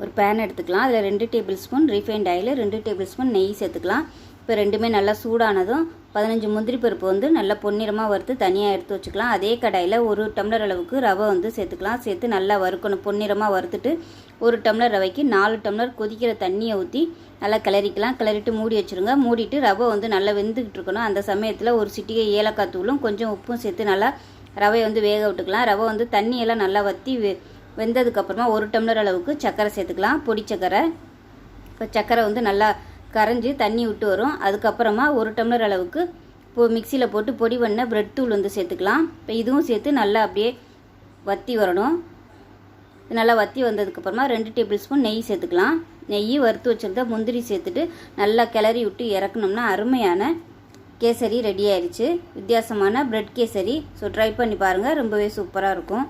ஒரு பேன் எடுத்துக்கலாம். அதில் 2 tablespoon refined oil, 2 tablespoon நெய் சேர்த்துக்கலாம். இப்போ ரெண்டுமே நல்லா சூடானதும் 15 முந்திரி பருப்பு வந்து நல்லா பொன்னிறமாக வறுத்து தனியாக எடுத்து வச்சுக்கலாம். அதே கடாயில் 1 டம்ளர் அளவுக்கு ரவை வந்து சேர்த்துக்கலாம். சேர்த்து நல்லா வறுக்கணும். பொன்னிறமாக வறுத்துட்டு 1 டம்ளர் ரவைக்கு 4 டம்ளர் கொதிக்கிற தண்ணியை ஊற்றி நல்லா கிளறிக்கலாம். கிளறிட்டு மூடி வச்சுருங்க. மூடிட்டு ரவை வந்து நல்லா வெந்துக்கிட்டு இருக்கணும். அந்த சமயத்தில் ஒரு சிட்டிகை ஏலக்காய் தூளும் கொஞ்சம் உப்பும் சேர்த்து நல்லா ரவையை வந்து வேக விட்டுக்கலாம். ரவை வந்து தண்ணியெல்லாம் நல்லா வற்றி வெந்ததுக்கப்புறமா 1 டம்ளர் அளவுக்கு சர்க்கரை சேர்த்துக்கலாம். பொடி சர்க்கரை. இப்போ சர்க்கரை வந்து நல்லா கரைஞ்சி தண்ணி விட்டு வரும். அதுக்கப்புறமா 1 டம்ளர் அளவுக்கு மிக்சியில் போட்டு பொடி பண்ண பிரெட் தூள் வந்து சேர்த்துக்கலாம். இப்போ இதுவும் சேர்த்து நல்லா அப்படியே வற்றி வரணும். நல்லா வற்றி வந்ததுக்கப்புறமா 2 டேபிள் ஸ்பூன் நெய் சேர்த்துக்கலாம். நெய் வறுத்து வச்சுருந்தா முந்திரி சேர்த்துட்டு நல்லா கிளறி விட்டு இறக்கணும்னா அருமையான கேசரி ரெடி ஆயிடுச்சு. வித்தியாசமான பிரெட் கேசரி. ஸோ ட்ரை பண்ணி பாருங்கள், ரொம்பவே சூப்பராக இருக்கும்.